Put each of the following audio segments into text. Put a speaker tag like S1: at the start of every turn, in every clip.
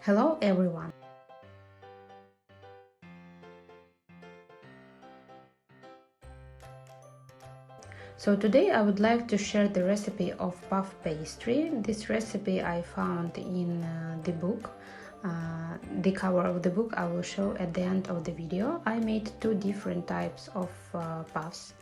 S1: Hello everyone! So today I would like to share the recipe of puff pastry. This recipe I found in the book. The cover of the book I will show at the end of the video. I made two different types of puffs.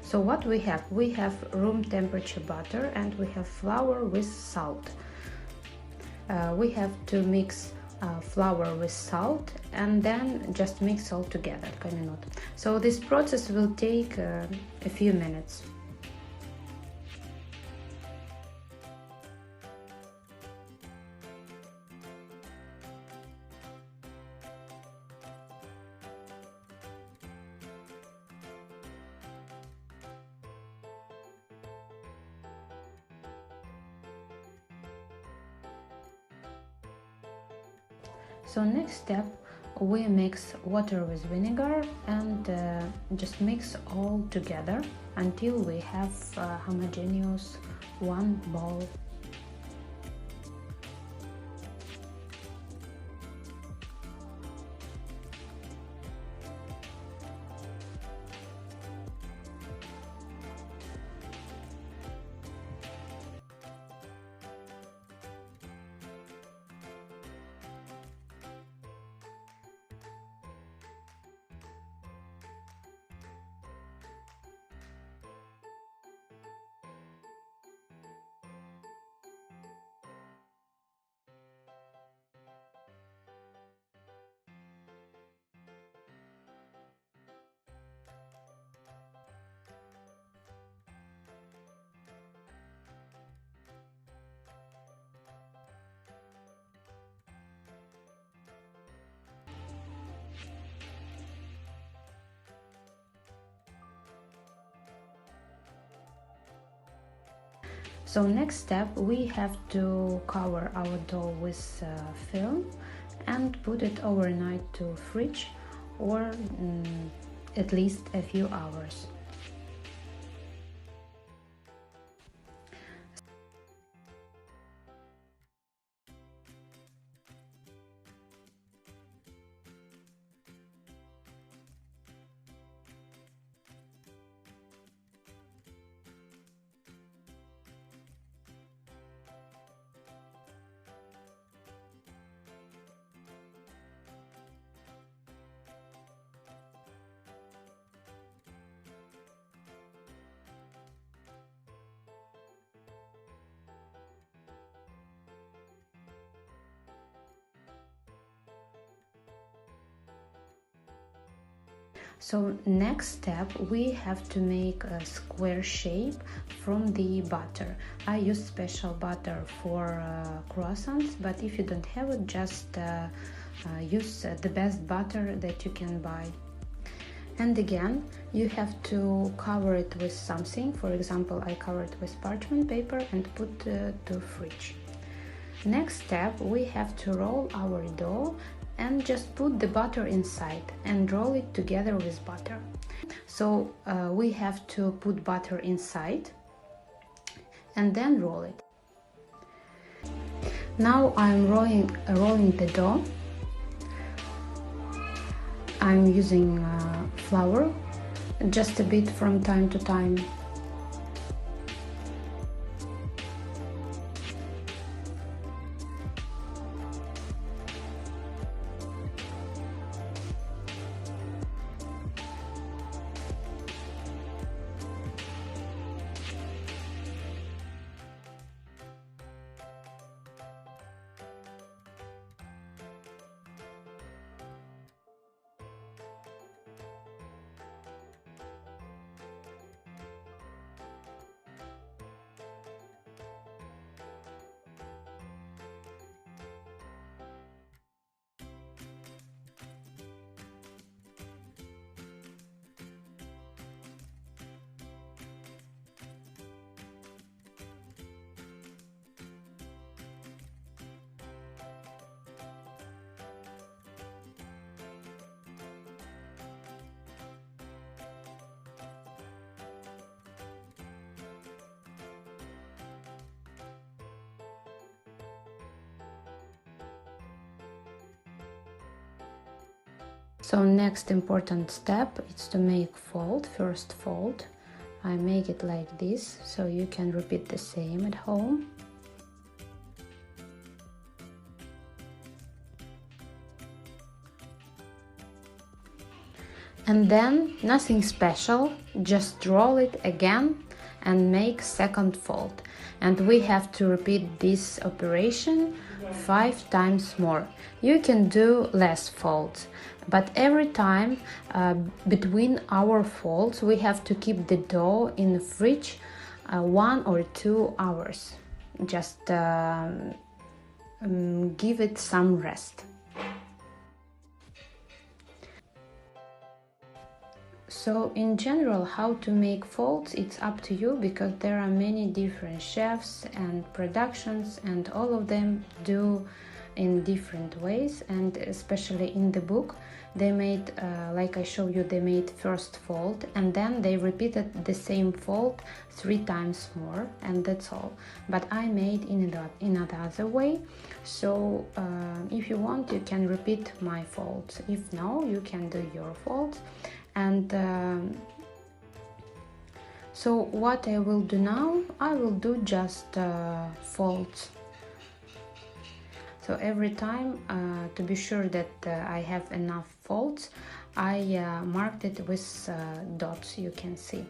S1: So what we have? We have room temperature butter and we have flour with salt. We have to mix flour with salt and then just mix all together. So this process will take a few minutes. So next step, we mix water with vinegar and just mix all together until we have homogeneous one ball. So next step, we have to cover our dough with film and put it overnight to fridge or at least a few hours. So next step, we have to make a square shape from the butter. I use special butter for croissants, but if you don't have it, just use the best butter that you can buy. And again, you have to cover it with something. For example, I cover it with parchment paper and put to fridge. Next step, we have to roll our dough and just put the butter inside and roll it together with butter. So we have to put butter inside and then roll it. Now I'm rolling the dough. I'm using flour just a bit from time to time. So next important step is to make fold, first fold. I make it like this, so you can repeat the same at home. And then nothing special, just roll it again and make second fold. And we have to repeat this operation 5 times more. You can do less folds, but every time between our folds we have to keep the dough in the fridge 1 or 2 hours. Just give it some rest. So in general, how to make folds, it's up to you, because there are many different chefs and productions, and all of them do in different ways. And especially in the book, they made, like I showed you, they made first fold and then they repeated the same fold 3 times more, and that's all. But I made in another way. So if you want, you can repeat my folds. If no, you can do your folds. And so what I will do now, I will do just folds. So every time, to be sure that I have enough folds, I marked it with dots, you can see.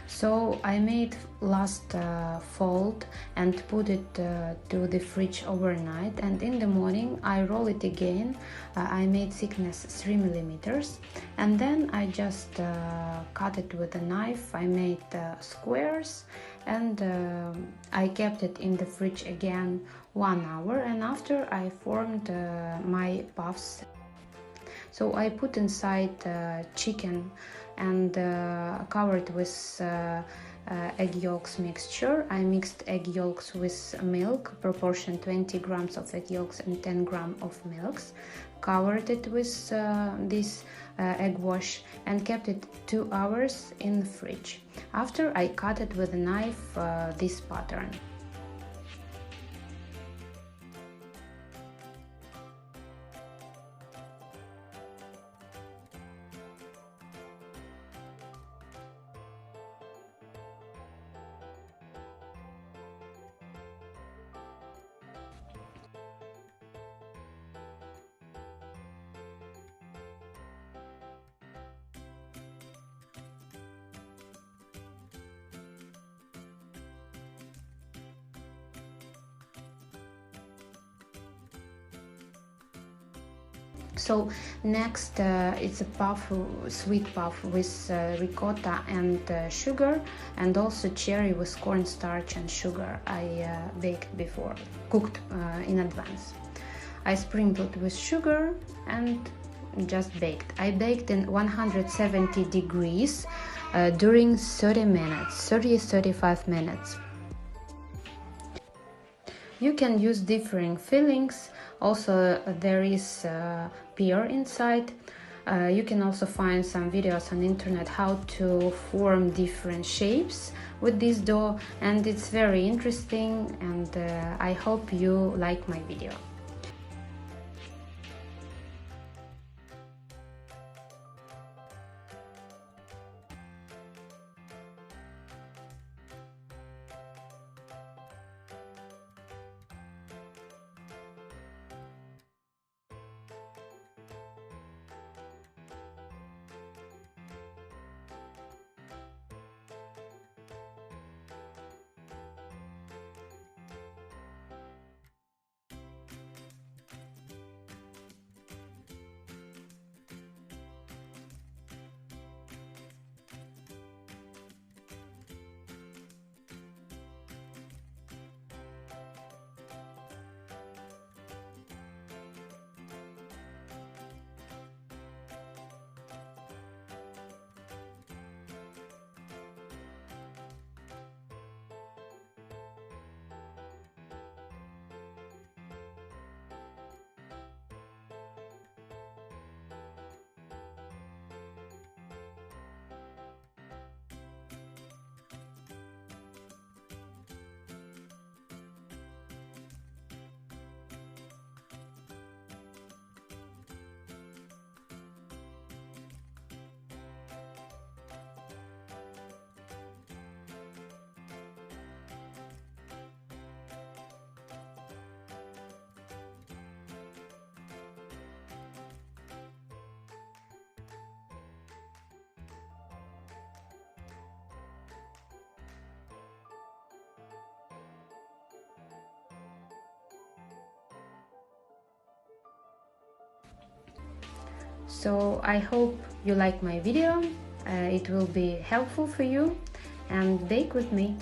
S1: So I made last fold and put it to the fridge overnight, and in the morning I roll it again. I made thickness 3 millimeters, and then I just cut it with a knife. I made squares, and I kept it in the fridge again 1 hour, and after I formed my puffs. So I put inside chicken and covered with egg yolks mixture. I mixed egg yolks with milk, proportion 20 grams of egg yolks and 10 grams of milks. Covered it with this egg wash and kept it 2 hours in the fridge. After I cut it with a knife this pattern. So next it's a puff, sweet puff with ricotta and sugar, and also cherry with cornstarch and sugar. I baked before, cooked in advance. I sprinkled with sugar and just baked. I baked in 170 degrees during 30-35 minutes. You can use different fillings. Also there is pear inside. You can also find some videos on internet how to form different shapes with this dough, and it's very interesting, and I hope you like my video. So I hope you like my video, it will be helpful for you, and bake with me.